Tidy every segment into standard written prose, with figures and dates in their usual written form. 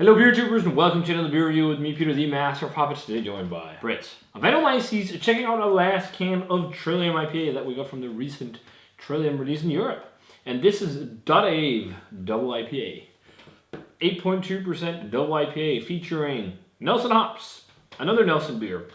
Hello beer tubers and welcome to another beer review with me, Peter the Master of Hobbits, today joined by Brett. Vinomyces, checking out our last can of Trillium IPA that we got from the recent Trillium release in Europe. And this is Dot Ave Double IPA. 8.2% double IPA featuring Nelson hops, another Nelson beer.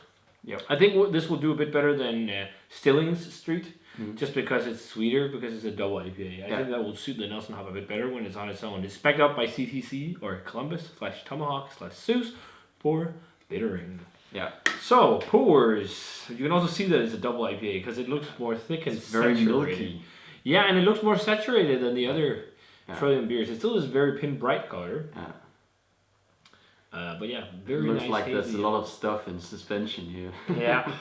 Yep. I think this will do a bit better than Stillings Street, just because it's sweeter, because it's a double IPA. I think that will suit the Nelson hop a bit better when it's on its own. It's spec'd out by CTC, or Columbus/Tomahawk/Seuss for bittering. Yeah. So, pours. You can also see that it's a double IPA, because it looks more thick and very saturated. milky. Yeah, and it looks more saturated than the other Trillium beers. It still is very pin bright color. Yeah. But yeah, very nice. Looks nice like hazy. there's a lot of stuff in suspension here. Yeah.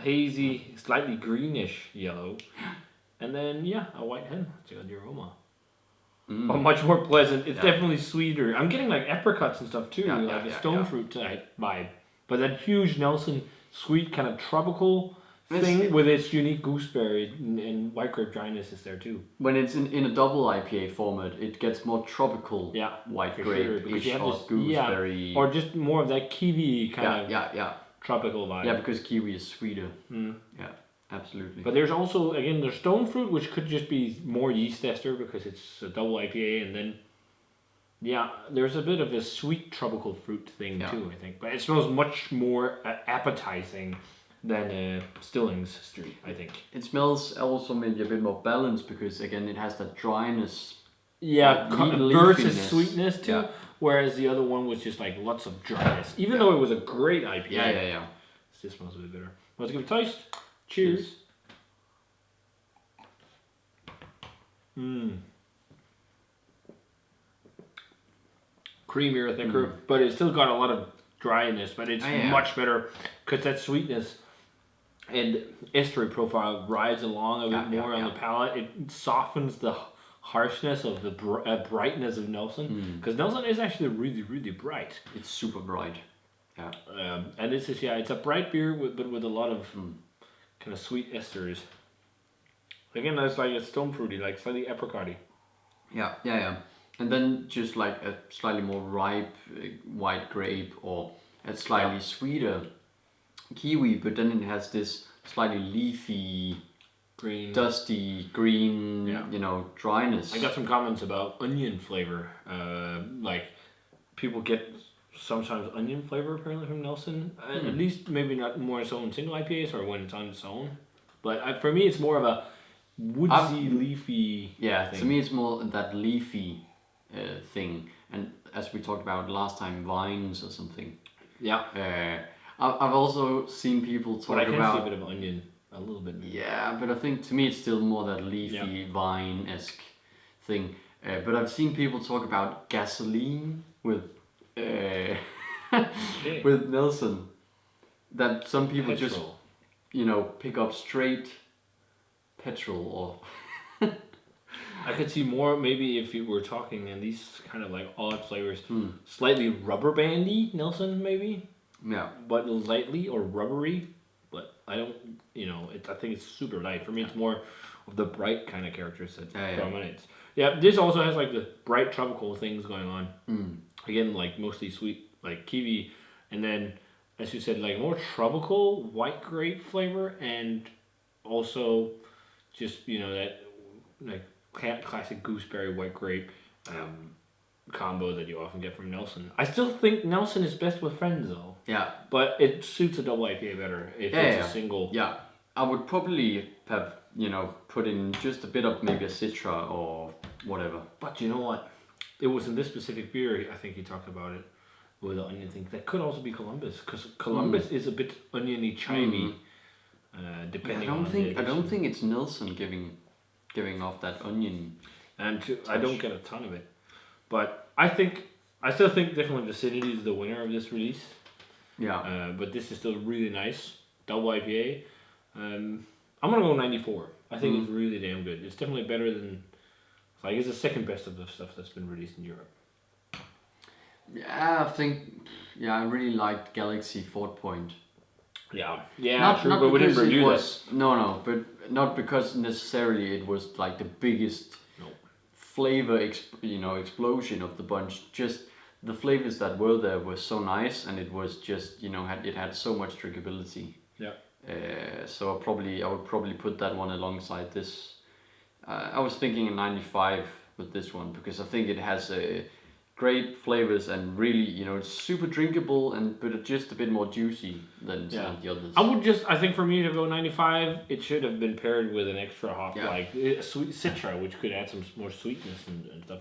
Hazy, slightly greenish yellow. And then, a white hen. Check out the aroma. But much more pleasant. It's definitely sweeter. I'm getting like apricots and stuff too. Like a stone fruit type vibe. But that huge Nelson sweet kind of tropical thing with its unique gooseberry and white grape dryness is there too. When it's in a double IPA format, it gets more tropical white grape-ish or gooseberry. Or just more of that kiwi kind of tropical vibe. Yeah, because kiwi is sweeter. Yeah, absolutely. But there's also, again, there's stone fruit, which could just be more yeast ester because it's a double IPA, and then there's a bit of a sweet tropical fruit thing too, I think. But it smells much more appetizing than Stillings Street, I think. It smells also maybe a bit more balanced because, again, it has that dryness. Yeah, versus sweetness too. Yeah. Whereas the other one was just like lots of dryness. Even though it was a great IPA. Yeah. This smells a bit bitter. Let's give it a taste. Cheers. Creamier, thicker, but it's still got a lot of dryness, but it's much better because that sweetness and estery profile rides along a bit more on the palate. It softens the harshness of the brightness of Nelson, because Nelson is actually really, really bright. It's super bright. Yeah. And this is it's a bright beer but with a lot of kind of sweet esters. Again, that's like a stone fruity, like slightly apricot-y. Yeah. And then just like a slightly more ripe white grape or a slightly sweeter kiwi, but then it has this slightly leafy, green, dusty green, dryness. I got some comments about onion flavor. Like people get sometimes onion flavor apparently from Nelson. At least maybe not more so in single IPAs or when it's on its own. But for me, it's more of a woodsy, leafy. Yeah, thing. To me, it's more that leafy thing. And as we talked about last time, vines or something. Yeah. I've also seen people talk about. But I can see a bit of onion. A little bit. Yeah, but I think to me it's still more that leafy vine-esque thing. But I've seen people talk about gasoline with with Nelson. That some people just pick up straight petrol or. I could see more maybe if you were talking in these kind of like odd flavors, slightly rubber bandy Nelson maybe. Yeah. But lightly or rubbery. But I don't, I think it's super light. For me, it's more of the bright kind of characters that dominates. Yeah, this also has like the bright tropical things going on. Again, like mostly sweet, like kiwi. And then, as you said, like more tropical white grape flavor. And also just, that like classic gooseberry white grape combo that you often get from Nelson. I still think Nelson is best with friends though. Yeah. But it suits a double IPA better if it's a single. Yeah. I would probably have, put in just a bit of maybe a Citra or whatever. But you know what? It was in this specific beer, I think you talked about it, with the onion thing. That could also be Columbus, because Columbus is a bit oniony, chimey, depending on the I don't think it's Nelson giving off that onion. And I don't get a ton of it. But I still think definitely Vicinity is the winner of this release. Yeah. But this is still really nice. Double IPA. I'm going to go 94. I think it's really damn good. It's definitely better than... Like, it's the second best of the stuff that's been released in Europe. Yeah, I think... Yeah, I really liked Galaxy Fort Point. Yeah, true, but we didn't review this. No, but not because necessarily it was like the biggest flavor explosion of the bunch. Just the flavors that were there were so nice, and it was just it had so much drinkability. Yeah. So I would probably put that one alongside this. I was thinking a 95 with this one because I think it has great flavors and really it's super drinkable but just a bit more juicy than some of the others. I think for me to go 95, it should have been paired with an extra hop like sweet Citra, which could add some more sweetness and stuff.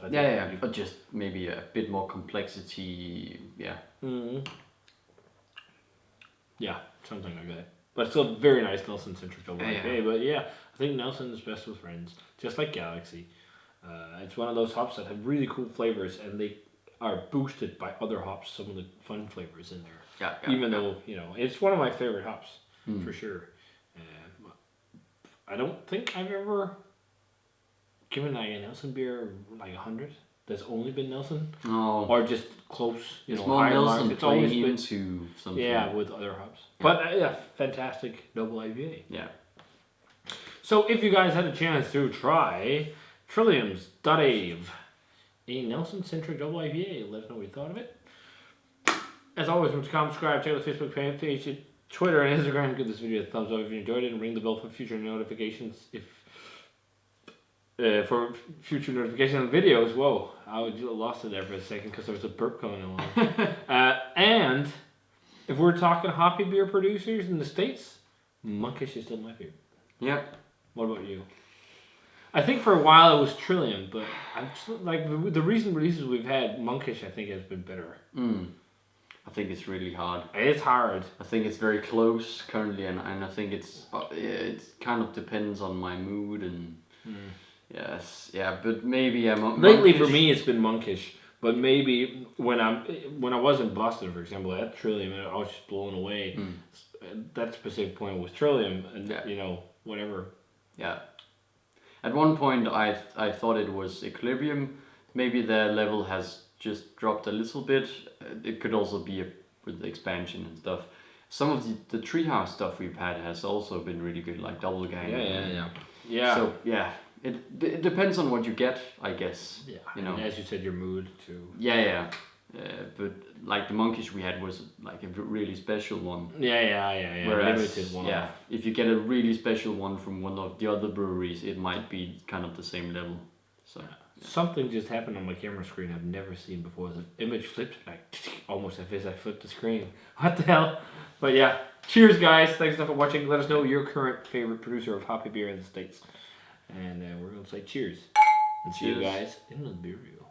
But just maybe a bit more complexity. Yeah. Mm-hmm. Yeah, something like that. But still very nice Nelson Citra Double IPA. But yeah, I think Nelson is best with friends, just like Galaxy. It's one of those hops that have really cool flavors, and they are boosted by other hops. Some of the fun flavors in there. Even though it's one of my favorite hops for sure. I don't think I've ever given a Nelson beer like 100. There's only been Nelson, or just close. It's more Nelson. It's always been into something. Yeah, with other hops. But fantastic double IPA. Yeah. So if you guys had a chance to try Trillium Dot Ave, a Nelson centric double IPA, let us know what you thought of it. As always, remember to comment, subscribe, check out the Facebook page, Twitter, and Instagram. Give this video a thumbs up if you enjoyed it, and ring the bell for future notifications. For future notifications on videos. Whoa, I lost it there for a second because there was a burp going along. And if we're talking hoppy beer producers in the States, Monkish is still my favorite. Yep. What about you? I think for a while it was Trillium, but I'm just, like the recent releases we've had, Monkish I think has been better. I think it's really hard. It's hard. I think it's very close currently, and I think it kind of depends on my mood and but maybe lately for me it's been Monkish, but maybe when I was in Boston, for example, at Trillium, I was just blown away. That specific point was Trillium, and whatever. Yeah. At one point, I thought it was Equilibrium. Maybe their level has just dropped a little bit. It could also be with the expansion and stuff. Some of the Treehouse stuff we've had has also been really good, like Double Gang. Yeah. So it depends on what you get, I guess. Yeah. As you said, your mood too. Yeah. But like the Monkish we had was like a really special one. Yeah. Whereas, limited one. Yeah, if you get a really special one from one of the other breweries, it might be kind of the same level. So something just happened on my camera screen I've never seen before. The image flipped like almost as I flipped the screen. What the hell? But yeah, cheers guys. Thanks for watching. Let us know your current favorite producer of hoppy beer in the States. And we're going to say cheers. And see you guys in the beer review.